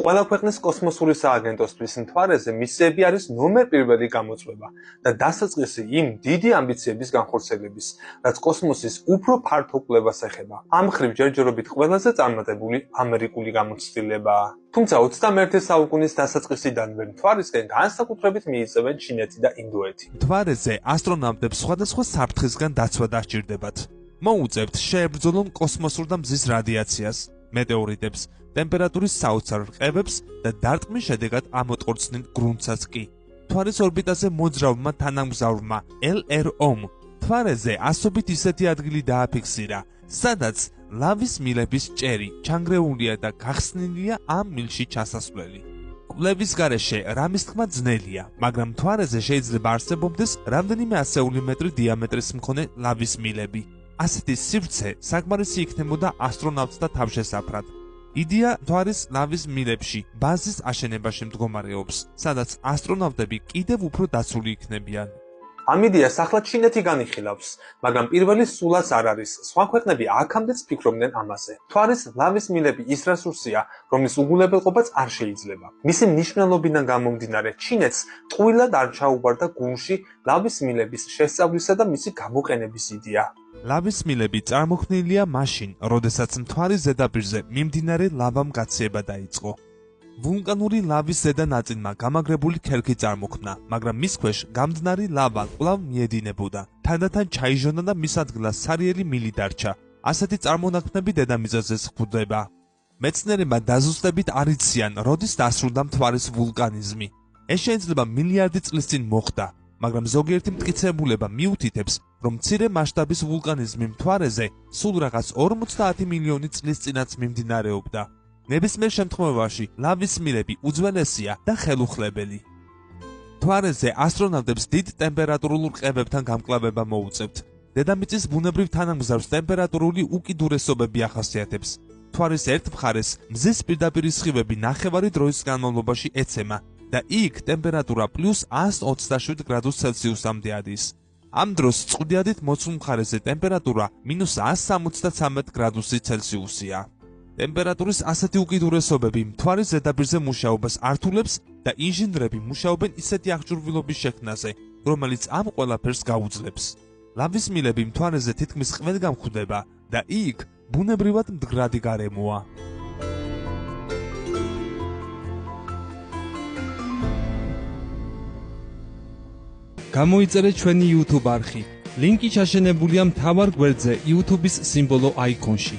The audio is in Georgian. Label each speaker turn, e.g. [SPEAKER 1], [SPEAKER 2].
[SPEAKER 1] ყველა ქვეყნის კოსმოსური სააგენტოსთვის მთვარეზე მისიები არის ნომერ პირველი გამოწვევა და დასაწყისი იმ დიდი ამბიციების განხორციელების, რაც კოსმოსის უფრო ფართო კვლევას ეხება. ამ მხრივ ჯერჯერობით ყველაზე წარმატებული ამერიკული გამოცდილებაა. თუმცა 21 საუკუნის დასაწყისიდანვე მთვარისკენ განსაკუთრებით მიიწევენ ჩინეთი და ინდოეთი.
[SPEAKER 2] მთვარეზე ასტრონავტებს სხვადასხვა საფრთხისგან დაცვა დასჭირდებათ. მოუწევთ შეებრძოლონ კოსმოსურ და მზის რადიაციას, მეტეორიტებს, ტემპერატურის საოცარ რყევებს და დარტყმის შედეგად ამოტყორცნილ გრუნტსაც კი. მთვარის ორბიტაზე მოძრავმა თანამგზავრმა LRO-მ მთვარეზე ასობით ისეთი ადგილი დააფიქსირა, სადაც ლავის მილების ჭერი ჩანგრეულია და გახსნილია ამ მილში ჩასასვლელი. კვლევის გარეშე რამის თქმა ძნელია, მაგრამ მთვარეზე შეიძლება არსებობდეს რამდენიმე ასეული მეტრი დიამეტრის მქონე ლავის მილები. ასეთი სივრცე საკმარისი იქნებოდა ასტრონავტთა თავშესაფრად. იდეა მთვარის ლავის მილებში ბაზის აშენებაში მდგომარეობს, სადაც ასტრონავტები კიდევ უფრო დაცული იქნებიან.
[SPEAKER 1] ამ იდეას ახლა ჩინეთი განიხილავს, მაგრამ პირველი სულაც არ არის. სხვა ქვეყნები აქამდეც ფიქრობდნენ ამაზე. მთვარის ლავის მილები ის რესურსია, რომლის უგულებელყოფაც არ შეიძლება. მისი მნიშვნელობიდან გამომდინარე, ჩინეთს ტყუილად არ ჩაუბარდა გულში ლავის მილების შესწავლისა და მისი გამოყენების იდეა.
[SPEAKER 2] ლავის მილები წარმოქმნილია მაშინ, როდესაც მთვარის ზედაპირზე მიმდინარე ლავამ გაციება დაიწყო. ვულკანური ლავის ზედა ნაწილმა გამაგრებული ქერქი წარმოქმნა, მაგრამ მის ქვეშ გამდნარი ლავა კვლავ მიედინებოდა. თანდათან ჩაიჟონა და მის ადგილას სარიელი მილი დარჩა. ასეთი წარმონაქმნები დედამიწაზე გვხვდება. მეცნიერებმა დაზუსტებით არ იციან, როდის დასრულდა მთვარის ვულკანიზმი. ეს შეიძლება მილიარდი წლის წინ მოხდა, მაგრამ ზოგიერთი მტკიცებულება მიუთითებს, რომ მცირე მასშტაბის ვულკანიზმი მთვარეზე სულ რაღაც 50 მილიონი წლის წინაც მიმდინარეობდა. ნებისმიერ შემთხვევაში ლავის მილები უძველესია და ხელუხლებელი. მთვარეზე ასტრონავტებს დიდ ტემპერატურულ რყევებთან გამკლავება მოუწევთ. დედამიწის ბუნებრივ თანამგზავრს ტემპერატურული უკიდურესობები ახასიათებს. მთვარის ერთ მხარეს მზის პირდაპირი სხივები ნახევარი დროის განმავლობაში ეცემა და იქ ტემპერატურა +127 გრადუს ცელსიუსამდე ადის. ამ დროს წყვილადით მოცულ მხარეზე ტემპერატურა -173 გრადუსი ცელსიუსია. ტემპერატურის ასეთი უკიდურესობები მთვარის ზედაპირზე მუშაობას ართულებს და ინჟინრები მუშაობენ ისეთი აღჭურვილობის შექმნაზე, რომელიც ამ ყველაფერს გაუძლებს. ლავის მილები მთვარეზე თითქმის ყველგან გვხვდება და იქ ბუნებრივად მდგრადი გარემოა.
[SPEAKER 3] გამოიწერეთ ჩვენი YouTube არხი. ლინკი ჩაშენებულია მთავარ გვერდზე YouTube-ის სიმბოლო აიკონში.